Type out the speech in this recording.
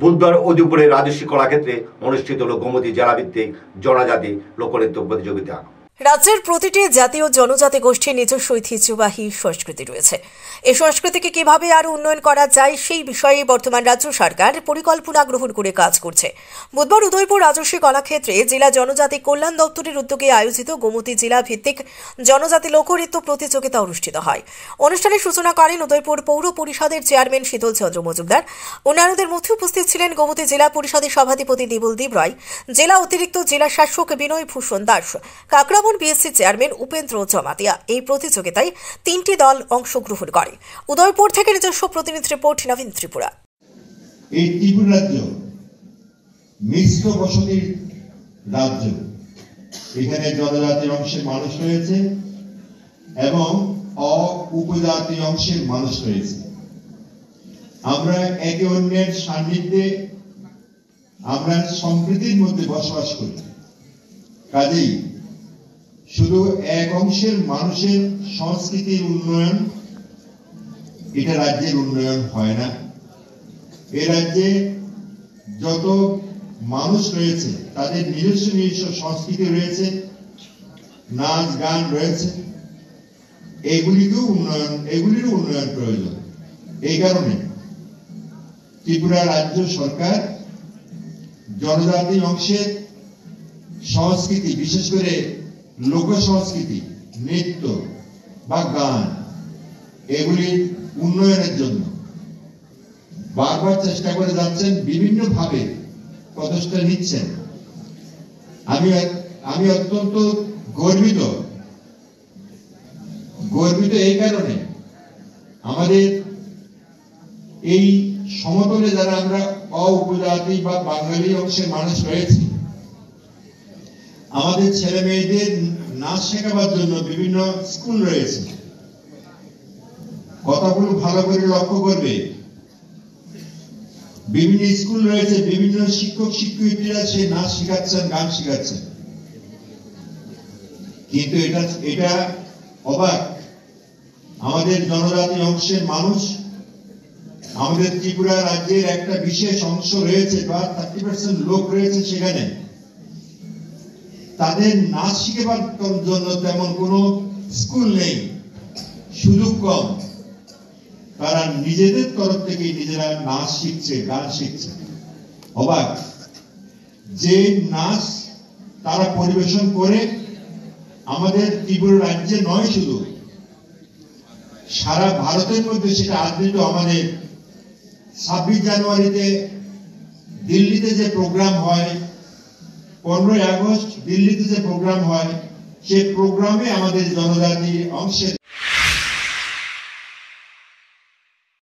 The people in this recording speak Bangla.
বুধবার উদয়পুরে রাজস্বী কলাক্ষেত্রে অনুষ্ঠিত হল গোমতী জেলাভিত্তিক জনজাতি লোকনৃত্য প্রতিযোগিতা। রাজ্যের প্রতিটি জাতি ও জনজাতি গোষ্ঠীর নিজস্ব ঐতিহ্যবাহী সংস্কৃতি রয়েছে। এই সংস্কৃতিকে কিভাবে আরো উন্নয়ন করা যায় সেই বিষয়ে বর্তমান রাজ্য সরকার পরিকল্পনা গ্রহণ করে কাজ করছে। বুধবার উদয়পুর রাজস্বী কলাক্ষেত্রে জেলা জনজাতি কল্যাণ দপ্তরের উদ্যোগে আয়োজিত গোমতী জেলা ভিত্তিক জনজাতি লোকনৃত্য প্রতিযোগিতা অনুষ্ঠিত হয়। অনুষ্ঠানের সূচনা করেন উদয়পুর পৌর পরিষদের চেয়ারম্যান শীতল চন্দ্র মজুমদার। অন্যান্যদের মধ্যে উপস্থিত ছিলেন গোমতী জেলা পরিষদের সভাধিপতি দেবুলদীপ রায়, জেলা অতিরিক্ত জেলা শাসক বিনয় ভূষণ দাস, কাকরাবন বিএসসি চেয়ারম্যান উপেন্দ্র জমাতিয়া। এই প্রতিযোগিতায় 3টি দল অংশগ্রহণ করে। উদয়পুর থেকে নিজস্ব প্রতিনিধি রিপোর্ট নবীন ত্রিপুরা। এই ত্রিপুরা রাজ্য মিশ্র বসতির রাজ্য। এখানে জনজাতি অংশের মানুষ রয়েছে এবং উপজাতি অংশের মানুষ রয়েছে। আমরা একে অন্যের সান্নিধ্যে আমরা সম্প্রীতির মধ্যে বসবাস করি। কাজেই শুধু এক অংশের মানুষের সংস্কৃতির উন্নয়ন এটা রাজ্যের উন্নয়ন হয় না। এ রাজ্যে যত মানুষ রয়েছে তাদের নিজস্ব নিজস্ব সংস্কৃতি রয়েছে, নাচ গান রয়েছে, এগুলিরও উন্নয়ন প্রয়োজন। এই কারণে ত্রিপুরা রাজ্য সরকার জনজাতি অংশের সংস্কৃতি, বিশেষ করে লোক সংস্কৃতি, নৃত্য বা গান, এগুলির উন্নয়নের জন্য বারবার চেষ্টা করে যাচ্ছেন, বিভিন্ন ভাবে প্রচেষ্টা নিচ্ছেন। আমি অত্যন্ত গর্বিত এই কারণে আমাদের এই সমতলে যারা আমরা উপজাতি বা বাঙালি অংশের মানুষ রয়েছি, আমাদের ছেলে মেয়েদের নাচ শেখাবার জন্য বিভিন্ন স্কুল রয়েছে। কথাগুলো ভালো করে লক্ষ্য করবে, বিভিন্ন স্কুল রয়েছে, বিভিন্ন শিক্ষক শিক্ষয়িত্রীরা সে নাচ শেখাচ্ছেন, গান শেখাচ্ছেন। কিন্তু এটা অবাক, আমাদের জনজাতি অংশের মানুষ, আমাদের ত্রিপুরা রাজ্যের একটা বিশেষ অংশ রয়েছে বা 30% লোক রয়েছে, সেখানে তাদের নাচ শিখবার জন্য তেমন কোনো স্কুল নেই, সুযোগ কম। তারা নিজেদের তরফ থেকে নিজেরা নাচ শিখছে, গান শিখছে। অবাক যে নাচ তারা পরিবেশন করে আমাদের ত্রিপুরা রাজ্যে নয়, শুধু সারা ভারতের মধ্যে সেটা আদৃত। আমাদের 26 জানুয়ারিতে দিল্লিতে যে প্রোগ্রাম হয়, 15 আগস্ট দিল্লিতে যে প্রোগ্রাম হয়, সেই প্রোগ্রামে আমাদের জনজাতি অংশের